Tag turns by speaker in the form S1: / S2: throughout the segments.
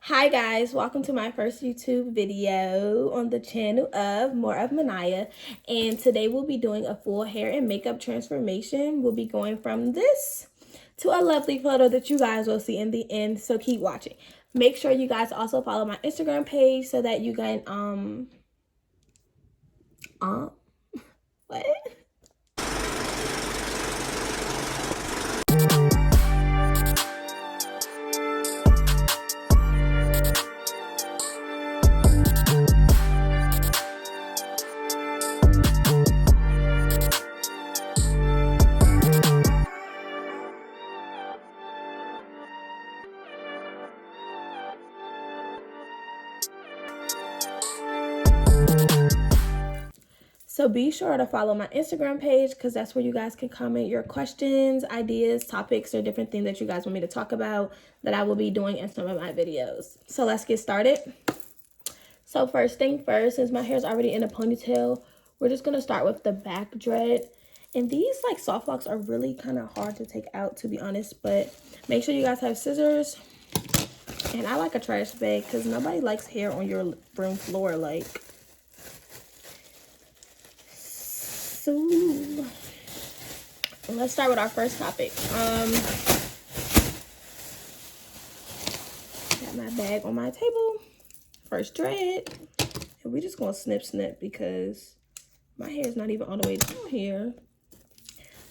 S1: Hi guys, welcome to my first YouTube video on the channel of More of Manaya, and today we'll be doing a full hair and makeup transformation. We'll be going from this to a lovely photo that you guys will see in the end, so keep watching. Make sure you guys also follow my Instagram page so that you can what? So be sure to follow my Instagram page because that's where you guys can comment your questions, ideas, topics, or different things that you guys want me to talk about that I will be doing in some of my videos. So let's get started. So first thing first, since my hair is already in a ponytail, we're just going to start with the back dread. And these like soft locks are really kind of hard to take out, to be honest, but make sure you guys have scissors. And I like a trash bag because nobody likes hair on your room floor like. So let's start with our first topic. Got my bag on my table. First dread. And we're just gonna snip because my hair is not even all the way down here.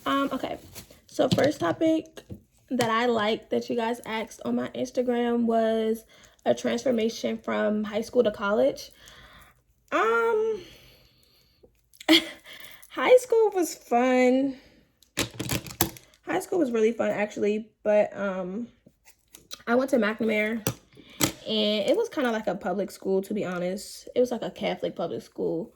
S1: Okay. So first topic that I liked that you guys asked on my Instagram was a transformation from high school to college. High school was fun. High school was really fun actually, but I went to McNamara and it was kind of like a public school, to be honest. It was like a Catholic public school.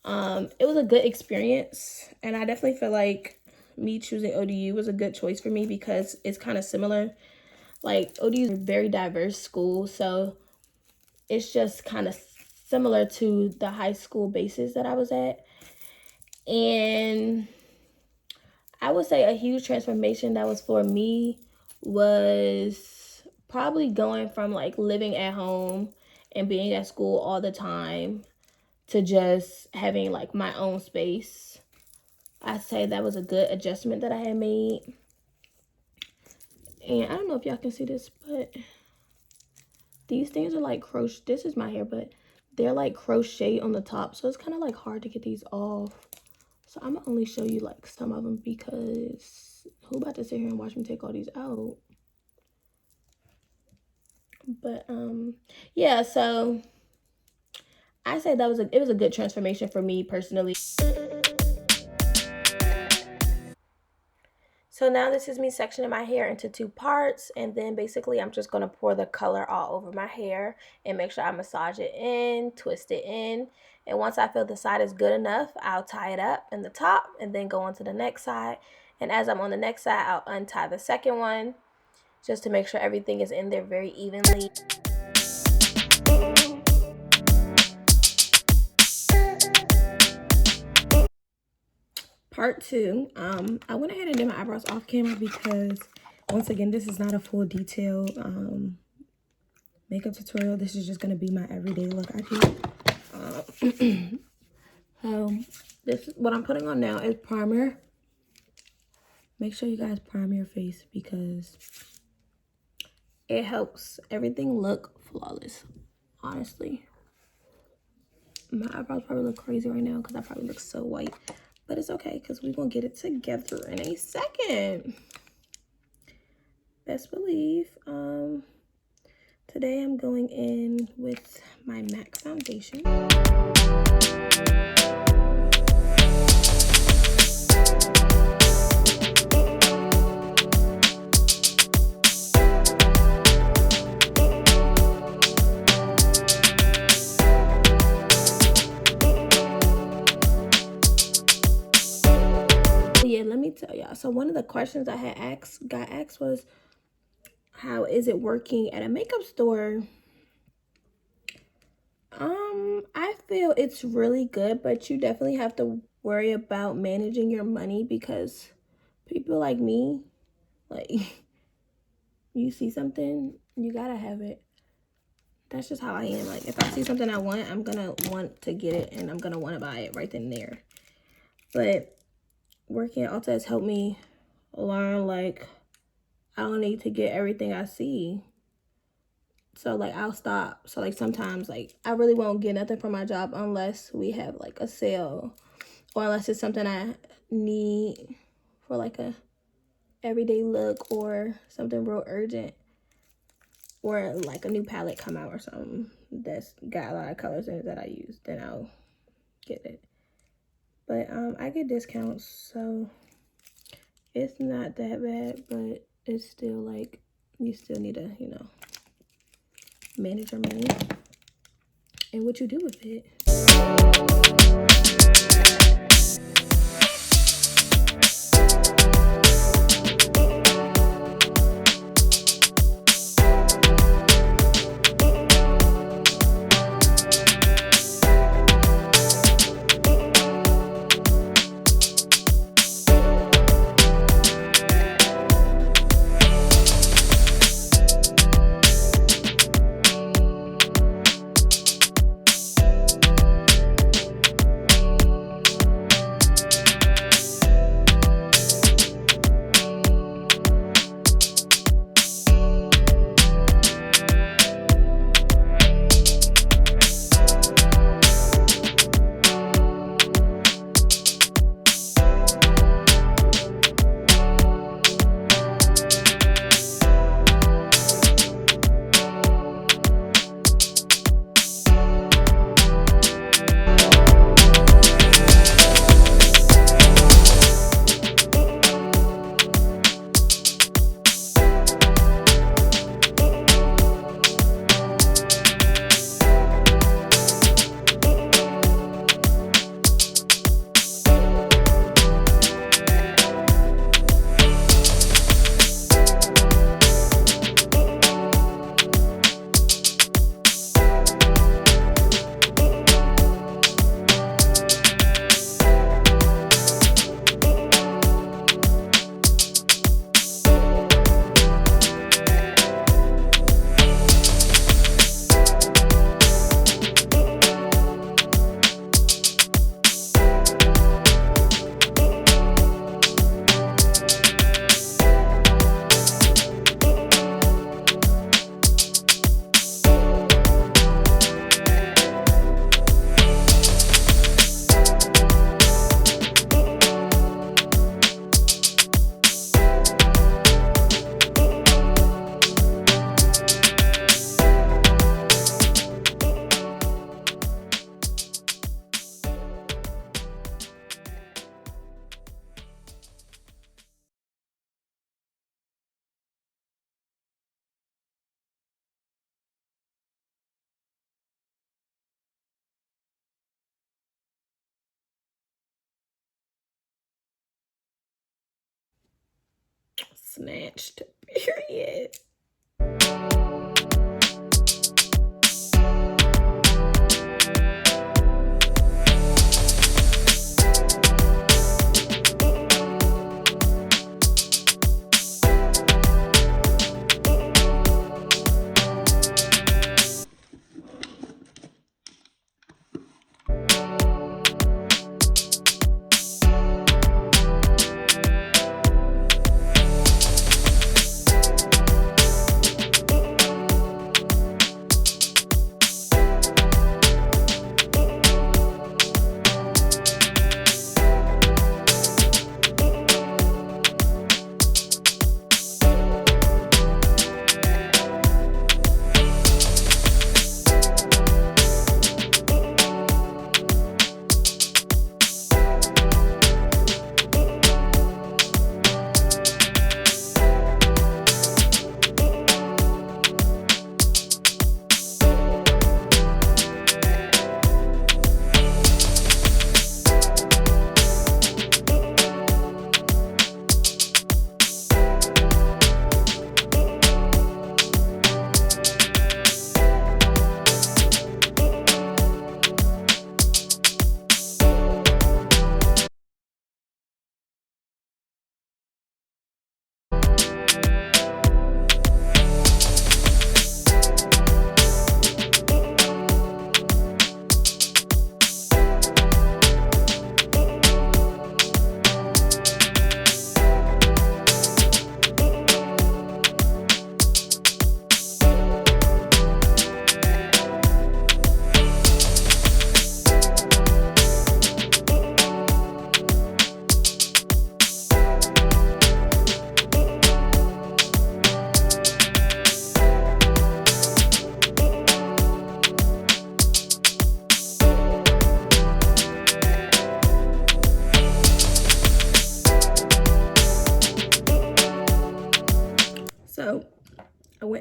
S1: It was a good experience, and I definitely feel like me choosing ODU was a good choice for me because it's kind of similar. Like ODU is a very diverse school, so it's just kind of similar to the high school basis that I was at. And I would say a huge transformation that was for me was probably going from like living at home and being at school all the time to just having like my own space. I'd say that was a good adjustment that I had made. And I don't know if y'all can see this, but these things are like crochet. This is my hair, but they're like crochet on the top, so it's kind of like hard to get these off. So I'm gonna only show you like some of them because who about to sit here and watch me take all these out? But yeah, so I say that it was a good transformation for me personally. So now this is me sectioning my hair into two parts, and then basically I'm just going to pour the color all over my hair and make sure I massage it in, twist it in. And once I feel the side is good enough, I'll tie it up in the top and then go on to the next side. And as I'm on the next side, I'll untie the second one just to make sure everything is in there very evenly. Part two, I went ahead and did my eyebrows off camera because once again, this is not a full detail makeup tutorial. This is just gonna be my everyday look I do. This what I'm putting on now is primer. Make sure you guys prime your face because it helps everything look flawless. Honestly, my eyebrows probably look crazy right now because I probably look so white, but it's okay because we're gonna get it together in a second. Best believe. Today I'm going in with my MAC foundation. Yeah, let me tell y'all. So one of the questions I had got asked was, how is it working at a makeup store? I feel it's really good, but you definitely have to worry about managing your money because people like me, like you see something, you gotta have it. that's just how I am. Like, if I see something I want, I'm gonna want to get it, and I'm gonna want to buy it right then and there. But working at Ulta has helped me learn, like, I don't need to get everything I see. So, like, I'll stop. So, like, sometimes, like, I really won't get nothing from my job unless we have, like, a sale, or unless it's something I need for, like, a everyday look, or something real urgent, or like a new palette come out or something that's got a lot of colors in it that I use, then I'll get it. But I get discounts, so it's not that bad, but it's still like, you still need to, you know, manage your money and what you do with it. Snatched, period.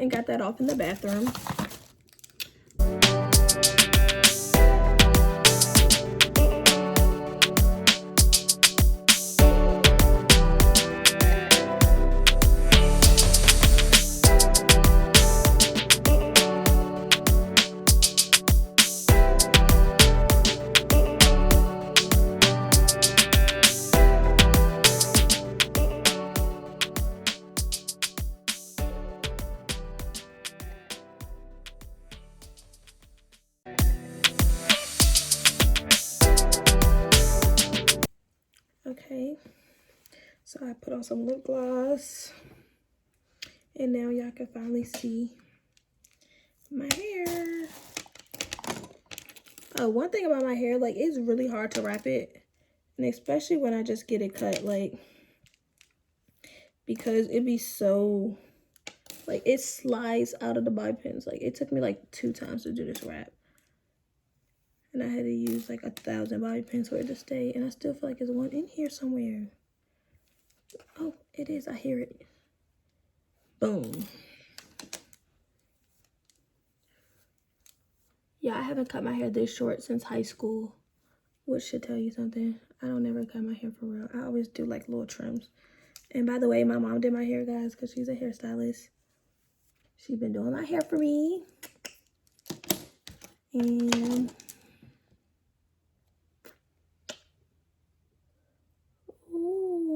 S1: went and got that off in the bathroom. Okay, so I put on some lip gloss, and now y'all can finally see my hair. Oh, one thing about my hair, like, it's really hard to wrap it, and especially when I just get it cut, like, because it be so, like, it slides out of the bobby pins. Like, it took me like 2 times to do this wrap, and I had to use like 1,000 bobby pins for it to stay, and I still feel like there's one in here somewhere. Oh, it is. I hear it. Boom. Yeah, I haven't cut my hair this short since high school, which should tell you something. I don't never cut my hair for real. I always do like little trims. And by the way, my mom did my hair, guys, because she's a hairstylist. She's been doing my hair for me. And ooh.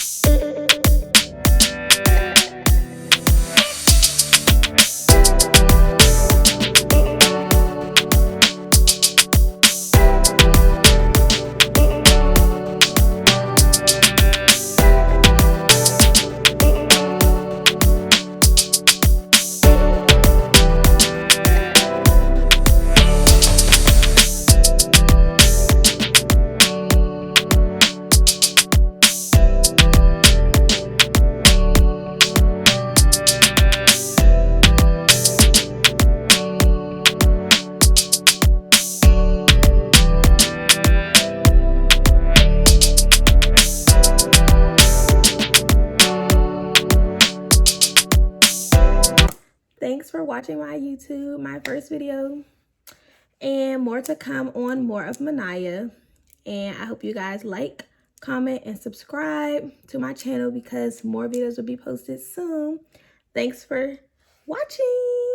S1: Thanks for watching my YouTube, my first video, and more to come on more of Manaya. And I hope you guys like, comment, and subscribe to my channel because more videos will be posted soon. Thanks for watching.